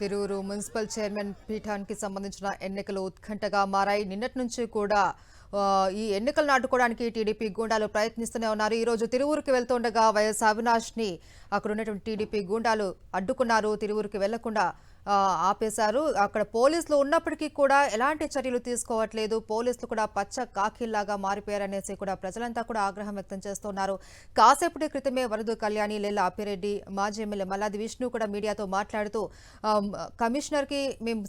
Tiruvuru municipal chairman పీఠానికి సంబంధించిన ఎన్నికలు ఉత్కంఠగా మారాయి. నిన్నటి నుంచి కూడా ఈ ఎన్నికలను అడ్డుకోవడానికి టీడీపీ గూండాలు ప్రయత్నిస్తూనే ఉన్నారు. ఈ రోజు తిరువురుకి వెళ్తుండగా వైఎస్ అవినాష్ ని అక్కడ ఉన్నటువంటి టీడీపీ గూండాలు అడ్డుకున్నారు. తిరువురుకి వెళ్లకుండా ఆపేశారు. అక్కడ పోలీసులు ఉన్నప్పటికీ కూడా ఎలాంటి చర్యలు తీసుకోవట్లేదు. పోలీసులు కూడా పచ్చ కాకిల్లాగా మారిపోయారనేసి కూడా ప్రజలంతా కూడా ఆగ్రహం వ్యక్తం చేస్తున్నారు. కాసేపటి క్రితమే వరదు కళ్యాణి, లేళ్ల అప్పిరెడ్డి, మాజీ ఎమ్మెల్యే మల్లాది విష్ణు కూడా మీడియాతో మాట్లాడుతూ కమిషనర్ కి మేము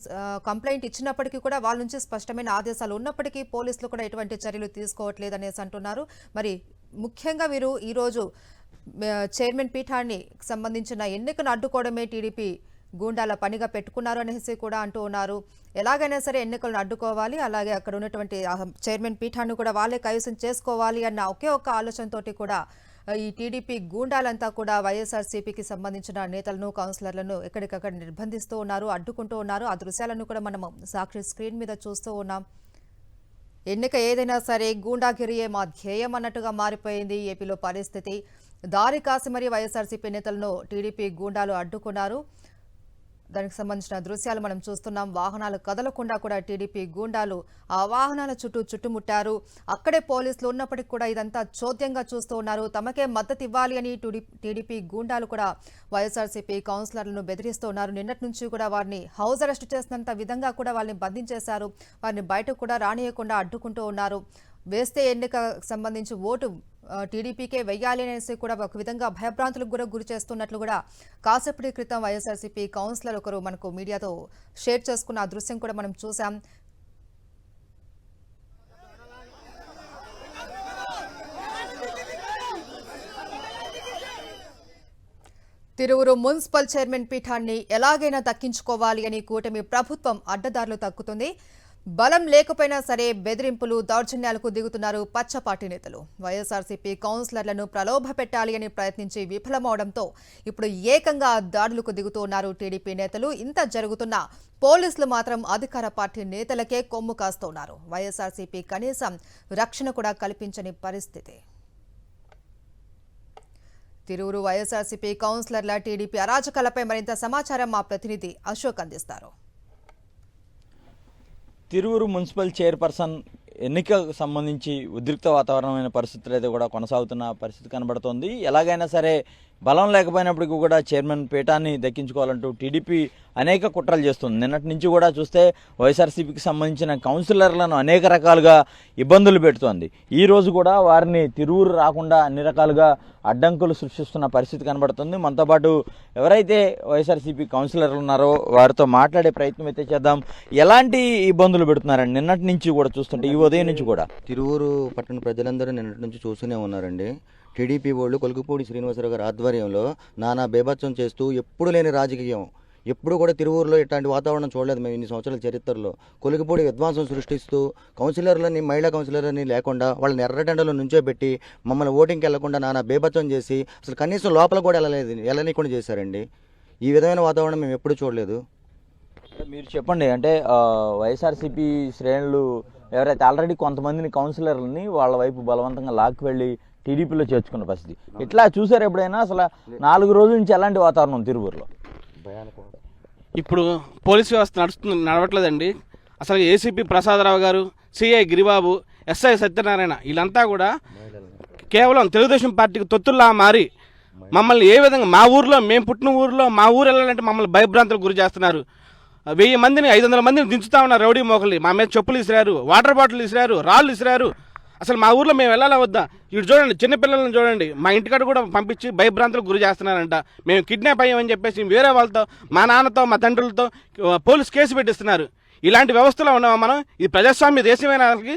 కంప్లైంట్ ఇచ్చినప్పటికీ కూడా వాళ్ళ నుంచి స్పష్టమైన ఆదేశాలు ఉన్నప్పటికీ పోలీసులు కూడా ఎటువంటి చర్యలు తీసుకోవట్లేదు అనేసి అంటున్నారు. మరి ముఖ్యంగా వీరు ఈరోజు చైర్మన్ పీఠాన్ని సంబంధించిన ఎన్నికను అడ్డుకోవడమే టీడీపీ గూండాల పనిగా పెట్టుకున్నారు అనేసి కూడా అంటూ ఉన్నారు. ఎలాగైనా సరే ఎన్నికలను అడ్డుకోవాలి, అలాగే అక్కడ ఉన్నటువంటి చైర్మన్ పీఠాన్ని కూడా వాళ్ళే కైవసం చేసుకోవాలి అన్న ఒకే ఒక్క ఆలోచనతోటి కూడా ఈ టీడీపీ గూండాలంతా కూడా వైఎస్ఆర్సీపీకి సంబంధించిన నేతలను, కౌన్సిలర్లను ఎక్కడికక్కడ నిర్బంధిస్తూ ఉన్నారు, అడ్డుకుంటూ ఉన్నారు. ఆ దృశ్యాలను కూడా మనం సాక్షి స్క్రీన్ మీద చూస్తూ ఉన్నాం. ఎన్నిక ఏదైనా సరే గూండాగిరియే మా ధ్యేయం అన్నట్టుగా మారిపోయింది ఏపీలో పరిస్థితి. దారి కాసి మరీ వైఎస్ఆర్సీపీ నేతలను టీడీపీ గూండాలు అడ్డుకున్నారు. దానికి సంబంధించిన దృశ్యాలు మనం చూస్తున్నాం. వాహనాలు కదలకుండా కూడా టీడీపీ గూండాలు ఆ వాహనాల చుట్టూ చుట్టుముట్టారు. అక్కడే పోలీసులు ఉన్నప్పటికీ కూడా ఇదంతా చోద్యంగా చూస్తూ ఉన్నారు. తమకే మద్దతు ఇవ్వాలి అని టీడీపీ గూండాలు కూడా వైఎస్ఆర్సీపీ కౌన్సిలర్లను బెదిరిస్తూ ఉన్నారు. నిన్నటి నుంచి కూడా వారిని హౌస్ అరెస్ట్ చేసినంత విధంగా కూడా వాళ్ళని బంధించేశారు. వారిని బయటకు కూడా రానియకుండా అడ్డుకుంటూ ఉన్నారు. వేస్తే ఎన్నిక సంబంధించి ఓటు టీడీపీకే వెయ్యాలి అనేసి కూడా ఒక విధంగా భయభ్రాంతులకు కూడా గురి చేస్తున్నట్లు కూడా కాసేపటి క్రితం వైఎస్ఆర్సీపీ కౌన్సిలర్ ఒకరు మనకు మీడియాతో షేర్ చేసుకున్న ఆ దృశ్యం కూడా మనం చూసాం. తిరువురు మున్సిపల్ చైర్మన్ పీఠాన్ని ఎలాగైనా దక్కించుకోవాలి అని కూటమి ప్రభుత్వం అడ్డదారులు తక్కుతుంది. బలం లేకపోయినా సరే బెదిరింపులు, దౌర్జన్యాలకు దిగుతున్నారు పచ్చపార్టీ నేతలు. వైఎస్ఆర్సీపీ కౌన్సిలర్లను ప్రలోభ పెట్టాలి అని ప్రయత్నించి విఫలమవడంతో ఇప్పుడు ఏకంగా దాడులకు దిగుతూ ఉన్నారు టీడీపీ నేతలు. ఇంత జరుగుతున్నా పోలీసులు మాత్రం అధికార పార్టీ నేతలకే కొమ్ము కాస్తున్నారు. వైఎస్ఆర్సీపీ కనీసం రక్షణ కూడా కల్పించని పరిస్థితి. తిరువురు వైఎస్ఆర్సీపీ కౌన్సిలర్ల టీడీపీ అరాచకాలపై మరింత సమాచారం మా ప్రతినిధి అశోక్ అందిస్తారు. తిరువురు మున్సిపల్ చైర్పర్సన్ ఎన్నికలకు సంబంధించి ఉద్రిక్త వాతావరణమైన పరిస్థితులు అయితే కూడా కొనసాగుతున్న పరిస్థితి కనబడుతోంది. ఎలాగైనా సరే బలం లేకపోయినప్పటికీ కూడా చైర్మన్ పీఠాన్ని దక్కించుకోవాలంటూ టీడీపీ అనేక కుట్రలు చేస్తుంది. నిన్నటి నుంచి కూడా చూస్తే వైఎస్ఆర్సీపీకి సంబంధించిన కౌన్సిలర్లను అనేక రకాలుగా ఇబ్బందులు పెడుతోంది. ఈ రోజు కూడా వారిని తిరువురు రాకుండా అన్ని రకాలుగా అడ్డంకులు సృష్టిస్తున్న పరిస్థితి కనబడుతుంది. మనతో పాటు ఎవరైతే వైఎస్ఆర్సీపీ కౌన్సిలర్లు ఉన్నారో వారితో మాట్లాడే ప్రయత్నం అయితే చేద్దాం. ఎలాంటి ఇబ్బందులు పెడుతున్నారండి నిన్నటి నుంచి కూడా చూస్తుంటే, ఈ ఉదయం నుంచి కూడా? తిరువురు పట్టణ ప్రజలందరూ నిన్నటి నుంచి చూస్తూనే ఉన్నారండి. టీడీపీ వాళ్ళు కొలుకుపూడి శ్రీనివాసరావు గారి ఆధ్వర్యంలో నానా బేభత్సం చేస్తూ ఎప్పుడు లేని రాజకీయం, ఎప్పుడు కూడా తిరువూరులో ఇట్లాంటి వాతావరణం చూడలేదు మేము ఇన్ని సంవత్సరాల చరిత్రలో. కొలుకుపూడి విధ్వంసం సృష్టిస్తూ కౌన్సిలర్లని, మహిళా కౌన్సిలర్లని లేకుండా వాళ్ళని ఎర్రటెండలో నుంచోబెట్టి మమ్మల్ని ఓటింగ్కి వెళ్లకుండా నానా బేభత్సం చేసి అసలు కనీసం లోపల కూడా వెళ్ళనీయకుండా చేశారండి. ఈ విధమైన వాతావరణం మేము ఎప్పుడు చూడలేదు. మీరు చెప్పండి, అంటే వైఎస్ఆర్సీపీ శ్రేణులు ఎవరైతే ఆల్రెడీ కొంతమందిని కౌన్సిలర్లని వాళ్ళ వైపు బలవంతంగా లాక్కి వెళ్ళి టీడీపీలో చేర్చుకున్న పరిస్థితి ఇట్లా చూసారు ఎప్పుడైనా? అసలు 4 రోజుల నుంచి ఎలాంటి వాతావరణం తిరువూరులో? ఇప్పుడు పోలీస్ వ్యవస్థ నడవట్లేదండి. అసలు ఏసీపీ ప్రసాదరావు గారు, సిఐ గిరిబాబు, ఎస్ఐ సత్యనారాయణ వీళ్ళంతా కూడా కేవలం తెలుగుదేశం పార్టీకి తొత్తుల్లా మారి మమ్మల్ని ఏ విధంగా మా ఊర్లో, మేము పుట్టిన ఊర్లో మా ఊరు వెళ్ళాలంటే మమ్మల్ని భయభ్రాంతులకు గురి చేస్తున్నారు. 1000 మందిని 500 మందిని దించుతా ఉన్నారు రౌడీ మోకల్ని. మా మీద చెప్పులు ఇసిరారు, వాటర్ బాటిల్ ఇసిరారు, రాళ్ళు ఇసిరారు. అసలు మా ఊర్లో మేము వెళ్ళాలా వద్దా? ఇటు చూడండి, చిన్నపిల్లలను చూడండి, మా ఇంటికాడ కూడా పంపించి భయభ్రాంతులకు గురి చేస్తున్నారంట. మేము కిడ్నాప్ అయ్యామని చెప్పేసి వేరే వాళ్ళతో, మా నాన్నతో, మా తండ్రులతో పోలీసు కేసు పెట్టిస్తున్నారు. ఇలాంటి వ్యవస్థలో ఉన్నామా మనం? ఇది ప్రజాస్వామ్య దేశమైన వాళ్ళకి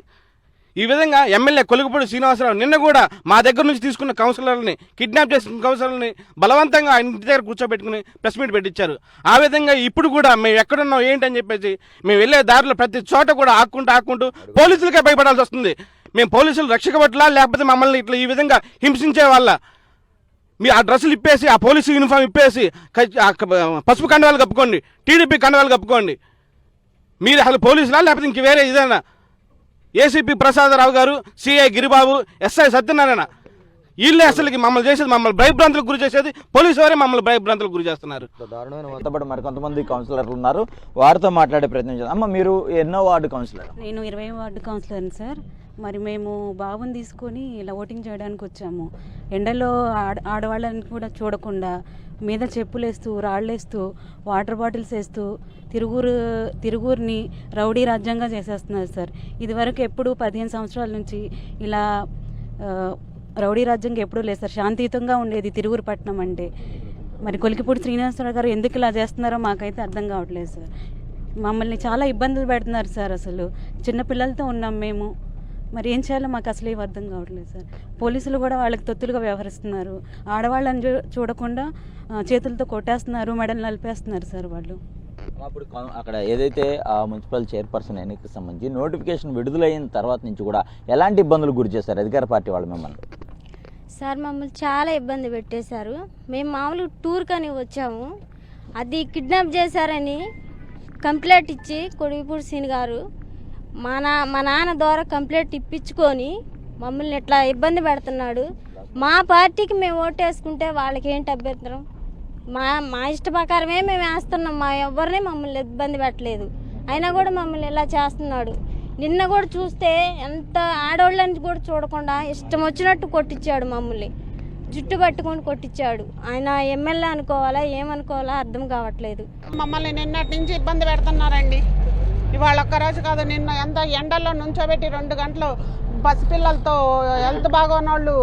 ఈ విధంగా ఎమ్మెల్యే కొలుగుపూడి శ్రీనివాసరావు నిన్న కూడా మా దగ్గర నుంచి తీసుకున్న కౌన్సిలర్ని, కిడ్నాప్ చేసిన కౌన్సిలర్ని బలవంతంగా ఆయన ఇంటి దగ్గర కూర్చోబెట్టుకుని ప్రెస్ మీట్ పెట్టించారు. ఆ విధంగా ఇప్పుడు కూడా మేము ఎక్కడున్నాం ఏంటని చెప్పేసి మేము వెళ్ళే దారిలో ప్రతి చోట కూడా ఆక్కుంటూ పోలీసులకే భయపడాల్సి వస్తుంది. మేము పోలీసులు రక్షక పట్ల లేకపోతే మమ్మల్ని ఇట్లా ఈ విధంగా హింసించే వాళ్ళ మీ ఆ డ్రెస్సులు ఇప్పేసి, ఆ పోలీసు యూనిఫామ్ ఇప్పేసి పసుపు కండవాలు కప్పుకోండి, టీడీపీ కండవాలు కప్పుకోండి. మీరు అసలు పోలీసులా లేకపోతే ఇంక వేరే ఇదేనా? ఏసీపీ ప్రసాదరావు గారు, సిఐ గిరిబాబు, ఎస్ఐ సత్యనారాయణ వీళ్ళే అసలుకి మమ్మల్ని భయభ్రాంతులకు గురి చేసేది పోలీసు వారే మమ్మల్ని భయభ్రాంతులకు గురి చేస్తున్నారు. దారుణమైన పాటు మరి కొంతమంది కౌన్సిలర్లు ఉన్నారు, వారితో మాట్లాడే ప్రయత్నం చేద్దాం. అమ్మ, మీరు ఎన్నో వార్డు కౌన్సిలర్? నేను 20వ వార్డు కౌన్సిలర్ని సార్. మరి మేము బాబుని తీసుకొని ఇలా ఓటింగ్ చేయడానికి వచ్చాము. ఎండలో ఆడవాళ్ళని కూడా చూడకుండా మీద చెప్పులేస్తూ, రాళ్ళేస్తూ, వాటర్ బాటిల్స్ వేస్తూ తిరుగురిని రౌడీ రాజ్యంగా చేసేస్తున్నారు సార్. ఇదివరకు ఎప్పుడు 15 సంవత్సరాల నుంచి ఇలా రౌడీ రాజ్యంగా ఎప్పుడూ లేదు సార్. శాంతియుతంగా ఉండేది తిరుగురు పట్టణం అంటే. మరి కొలికిపూడి శ్రీనివాసరావు గారు ఎందుకు ఇలా చేస్తున్నారో మాకైతే అర్థం కావట్లేదు సార్. మమ్మల్ని చాలా ఇబ్బందులు పెడుతున్నారు సార్. అసలు చిన్నపిల్లలతో ఉన్నాం మేము. మరి ఏం చేయాలో మాకు అసలు ఏం అర్థం కావట్లేదు సార్. పోలీసులు కూడా వాళ్ళకి తొత్తులుగా వ్యవహరిస్తున్నారు. ఆడవాళ్ళని చూడకుండా చేతులతో కొట్టేస్తున్నారు, మెడలు నలిపేస్తున్నారు సార్ వాళ్ళు. అప్పుడు అక్కడ ఏదైతే ఆ మున్సిపల్ చైర్పర్సన్ ఎన్నికకి సంబంధించి నోటిఫికేషన్ విడుదలైన తర్వాత నుంచి కూడా ఎలాంటి ఇబ్బందులు గురి చేశారు అధికార పార్టీ వాళ్ళు మిమ్మల్ని? సార్ మమ్మల్ని చాలా ఇబ్బంది పెట్టేశారు. మేము మామూలుగా టూర్ కానీ వచ్చాము, అది కిడ్నాప్ చేశారని కంప్లైంట్ ఇచ్చి కొడిపూడి సీని గారు మా నాన్న ద్వారా కంప్లైంట్ ఇప్పించుకొని మమ్మల్ని ఇట్లా ఇబ్బంది పెడుతున్నాడు. మా పార్టీకి మేము ఓటేసుకుంటే వాళ్ళకి ఏంటి అభ్యంతరం? మా ఇష్ట ప్రకారమే మేము వేస్తున్నాం. ఎవరిని మమ్మల్ని ఇబ్బంది పెట్టలేదు. అయినా కూడా మమ్మల్ని ఇలా చేస్తున్నాడు. నిన్న కూడా చూస్తే ఎంత ఆడవాళ్ళని కూడా చూడకుండా ఇష్టం వచ్చినట్టు కొట్టించాడు. మమ్మల్ని జుట్టు పట్టుకొని కొట్టించాడు. ఆయన ఎమ్మెల్యే అనుకోవాలా ఏమనుకోవాలా అర్థం కావట్లేదు. మమ్మల్ని నిన్నటి నుంచి ఇబ్బంది పెడుతున్నారండి. ఇవాళ ఒక్కరోజు కాదు, నిన్న ఎంత ఎండల్లో నుంచోబెట్టి 2 గంటలు పసిపిల్లలతో హెల్త్ బాగోనోళ్ళు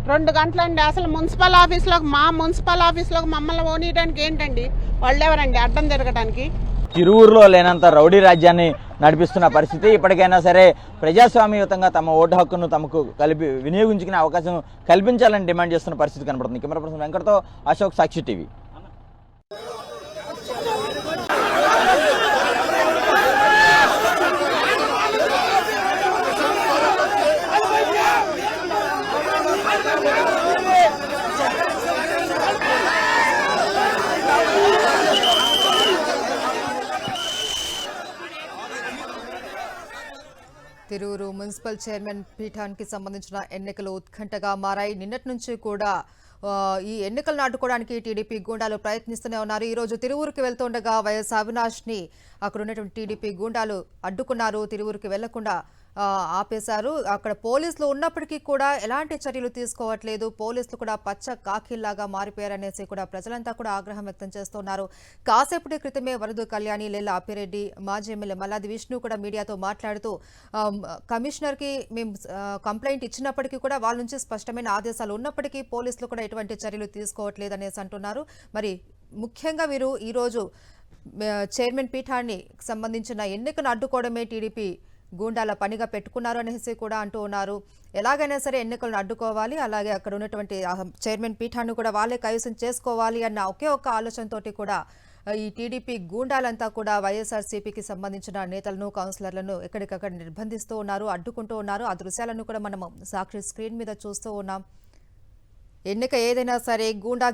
2 గంటలండి. అసలు మా మున్సిపల్ ఆఫీస్లోకి మమ్మల్ని ఓనియడానికి ఏంటండి? వాళ్ళు ఎవరండి అడ్డం తిరగడానికి? తిరువురులో లేనంత రౌడీ రాజ్యాన్ని నడిపిస్తున్న పరిస్థితి. ఇప్పటికైనా సరే ప్రజాస్వామ్యయుతంగా తమ ఓటు హక్కును తమకు వినియోగించుకునే అవకాశం కల్పించాలని డిమాండ్ చేస్తున్న పరిస్థితి కనబడుతుంది. కెమెరా పర్సన్ వెంకటతో అశోక్, సాక్షి టీవీ. తిరువురు మున్సిపల్ చైర్మన్ పీఠానికి సంబంధించిన ఎన్నికలు ఉత్కంఠగా మారాయి. నిన్నటి నుంచి కూడా ఈ ఎన్నికలు నాటుకోవడానికి టీడీపీ గూండాలు ప్రయత్నిస్తూనే ఉన్నారు. ఈరోజు తిరువురుకి వెళ్తుండగా వైఎస్ అవినాష్ని అక్కడ ఉన్నటువంటి టీడీపీ గూండాలు అడ్డుకున్నారు. తిరువురుకి వెళ్లకుండా ఆపేశారు. అక్కడ పోలీసులు ఉన్నప్పటికీ కూడా ఎలాంటి చర్యలు తీసుకోవట్లేదు. పోలీసులు కూడా పచ్చ కాకిల్లాగా మారిపోయారనేసి కూడా ప్రజలంతా కూడా ఆగ్రహం వ్యక్తం చేస్తున్నారు. కాసేపటి క్రితమే వరదు కళ్యాణి, లేళ్ల అప్పిరెడ్డి, మాజీ ఎమ్మెల్యే మల్లాది విష్ణు కూడా మీడియాతో మాట్లాడుతూ కమిషనర్కి మేము కంప్లైంట్ ఇచ్చినప్పటికీ కూడా వాళ్ళ నుంచి స్పష్టమైన ఆదేశాలు ఉన్నప్పటికీ పోలీసులు కూడా ఎటువంటి చర్యలు తీసుకోవట్లేదు అనేసి అంటున్నారు. మరి ముఖ్యంగా వీరు ఈరోజు చైర్మన్ పీఠాన్ని సంబంధించిన ఎన్నికను అడ్డుకోవడమే టీడీపీ గూండాల పనిగా పెట్టుకున్నారు అనేసి కూడా అంటూ ఉన్నారు. ఎలాగైనా సరే ఎన్నికలను అడ్డుకోవాలి, అలాగే అక్కడ ఉన్నటువంటి చైర్మన్ పీఠాన్ని కూడా వాళ్ళే కైవసం చేసుకోవాలి అన్న ఒకే ఒక్క ఆలోచనతోటి కూడా ఈ టీడీపీ గూండాలంతా కూడా వైఎస్ఆర్సీపీకి సంబంధించిన నేతలను, కౌన్సిలర్లను ఎక్కడికక్కడ నిర్బంధిస్తూ ఉన్నారు, అడ్డుకుంటూ ఉన్నారు. ఆ దృశ్యాలను కూడా మనం సాక్షి స్క్రీన్ మీద చూస్తూ ఉన్నాం. ఎన్నిక ఏదైనా సరే గూండా